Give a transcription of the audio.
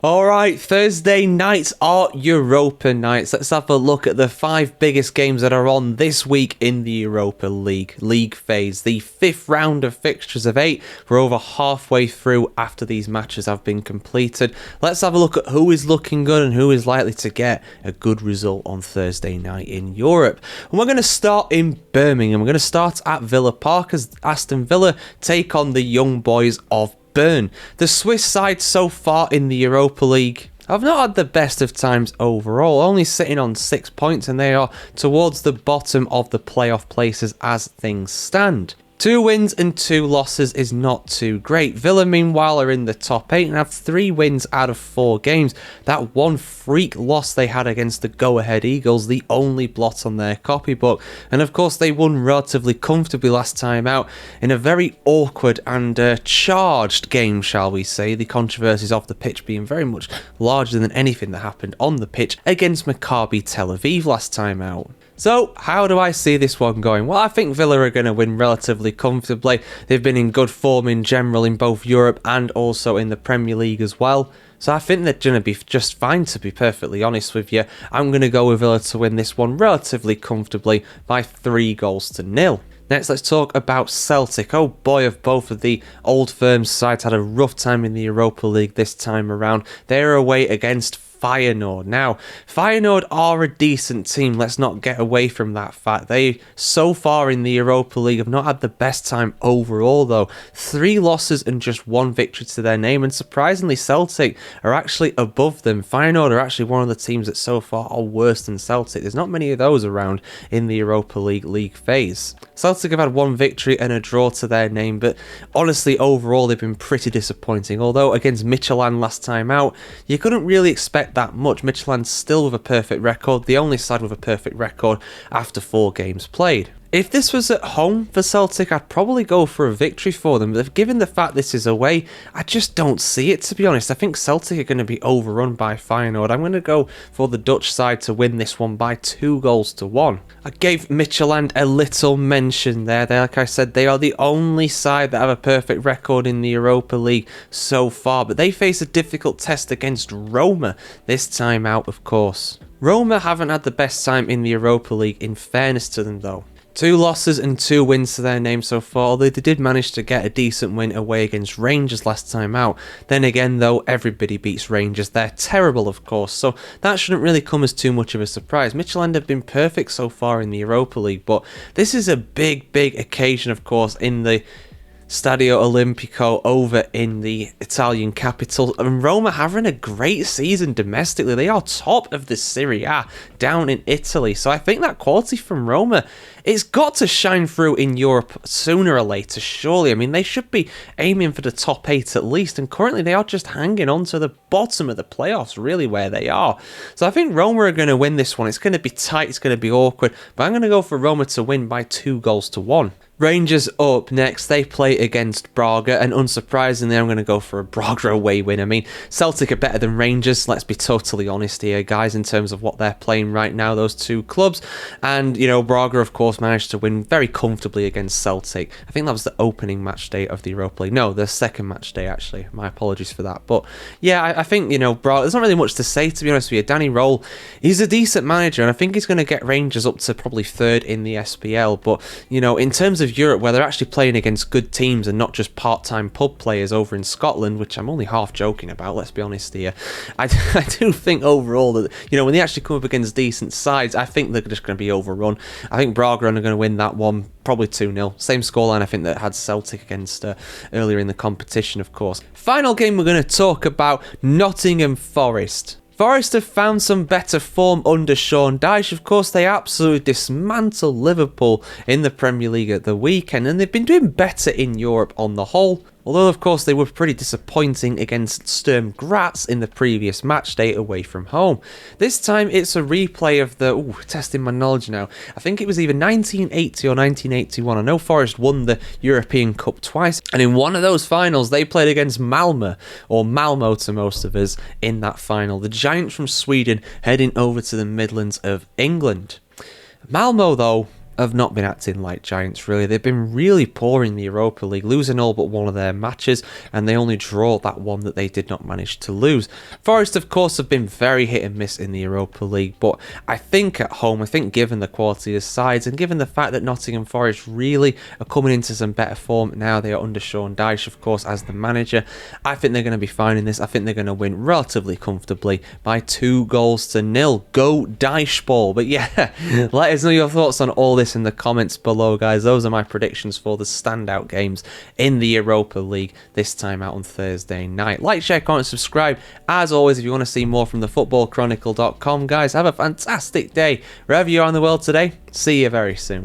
Alright, Thursday nights are Europa nights. Let's have a look at the 5 biggest games that are on this week in the Europa League phase. The 5th round of fixtures of 8. We're over halfway through after these matches have been completed. Let's have a look at who is looking good and who is likely to get a good result on Thursday night in Europe. And we're going to start in Birmingham. We're going to start at Villa Park as Aston Villa take on the young boys of Bern. The Swiss side so far in the Europa League have not had the best of times overall, only sitting on 6 points, and they are towards the bottom of the playoff places as things stand. 2 wins and 2 losses is not too great. Villa, meanwhile, are in the top 8 and have 3 wins out of 4 games. That one freak loss they had against the go-ahead Eagles, the only blot on their copybook. And of course, they won relatively comfortably last time out in a very awkward and charged game, shall we say. The controversies off the pitch being very much larger than anything that happened on the pitch against Maccabi Tel Aviv last time out. So, how do I see this one going? Well, I think Villa are going to win relatively comfortably. They've been in good form in general in both Europe and also in the Premier League as well. So I think they're going to be just fine, to be perfectly honest with you. I'm going to go with Villa to win this one relatively comfortably by 3-0. Next, let's talk about Celtic. Oh boy, have both of the old firm sides had a rough time in the Europa League this time around. They're away against Feyenoord. Now, Feyenoord are a decent team. Let's not get away from that fact. They, so far in the Europa League, have not had the best time overall, though. 3 losses and just 1 victory to their name, and surprisingly, Celtic are actually above them. Feyenoord are actually one of the teams that so far are worse than Celtic. There's not many of those around in the Europa League phase. Celtic have had 1 victory and a draw to their name, but honestly, overall, they've been pretty disappointing. Although, against Midtjylland last time out, you couldn't really expect that much. Midtjylland's still with a perfect record, the only side with a perfect record after 4 games played. If this was at home for Celtic, I'd probably go for a victory for them, but given the fact this is away, I just don't see it, to be honest. I think Celtic are going to be overrun by Feyenoord. I'm going to go for the Dutch side to win this one by 2-1. I gave Midtjylland a little mention there. Like I said, they are the only side that have a perfect record in the Europa League so far, but they face a difficult test against Roma this time out, of course. Roma haven't had the best time in the Europa League, in fairness to them, though. 2 losses and 2 wins to their name so far, although they did manage to get a decent win away against Rangers last time out. Then again, though, everybody beats Rangers. They're terrible, of course, so that shouldn't really come as too much of a surprise. Midtjylland have been perfect so far in the Europa League, but this is a big occasion, of course, in the Stadio Olimpico over in the Italian capital, and Roma having a great season domestically. They are top of the Serie A down in Italy, so I think that quality from Roma, it's got to shine through in Europe sooner or later, surely. I mean, they should be aiming for the top 8 at least, and currently they are just hanging on to the bottom of the playoffs, really, where they are. So I think Roma are going to win this one. It's going to be tight, it's going to be awkward, but I'm going to go for Roma to win by 2-1. Rangers up next. They play against Braga, and unsurprisingly, I'm going to go for a Braga away win. I mean, Celtic are better than Rangers, let's be totally honest here, guys, in terms of what they're playing right now, those 2 clubs. And, you know, Braga, of course, managed to win very comfortably against Celtic. I think that was the opening match day of the Europa League. No, the second match day, actually. My apologies for that. But, yeah, I think, you know, Braga, there's not really much to say, to be honest with you. Danny Roll, he's a decent manager, and I think he's going to get Rangers up to probably 3rd in the SPL. But, you know, in terms of Europe, where they're actually playing against good teams and not just part-time pub players over in Scotland, which I'm only half joking about, let's be honest here. I do think overall that, you know, when they actually come up against decent sides, I think they're just going to be overrun. I think Braga are going to win that one, probably 2-0. Same scoreline, I think, that had Celtic against earlier in the competition, of course. Final game we're going to talk about, Nottingham Forest. Forest have found some better form under Sean Dyche. Of course, they absolutely dismantled Liverpool in the Premier League at the weekend, and they've been doing better in Europe on the whole. Although, of course, they were pretty disappointing against Sturm Graz in the previous match day away from home. This time, it's a replay of the... Ooh, testing my knowledge now. I think it was either 1980 or 1981. I know Forest won the European Cup twice, and in one of those finals, they played against Malmo, or Malmo to most of us, in that final. The Giants from Sweden heading over to the Midlands of England. Malmo, though, have not been acting like giants, really. They've been really poor in the Europa League, losing all but one of their matches, and they only draw that one that they did not manage to lose. Forest, of course, have been very hit and miss in the Europa League, but I think at home, I think given the quality of sides, and given the fact that Nottingham Forest really are coming into some better form now, they are under Sean Dyche, of course, as the manager, I think they're going to be fine in this. I think they're going to win relatively comfortably by 2-0. Go Dyche ball. But yeah, let us know your thoughts on all this in the comments below, guys. Those are my predictions for the standout games in the Europa League this time out on Thursday night. Like, share, comment, subscribe. As always, if you want to see more from thefootballchronicle.com, guys, have a fantastic day wherever you are in the world today. See you very soon.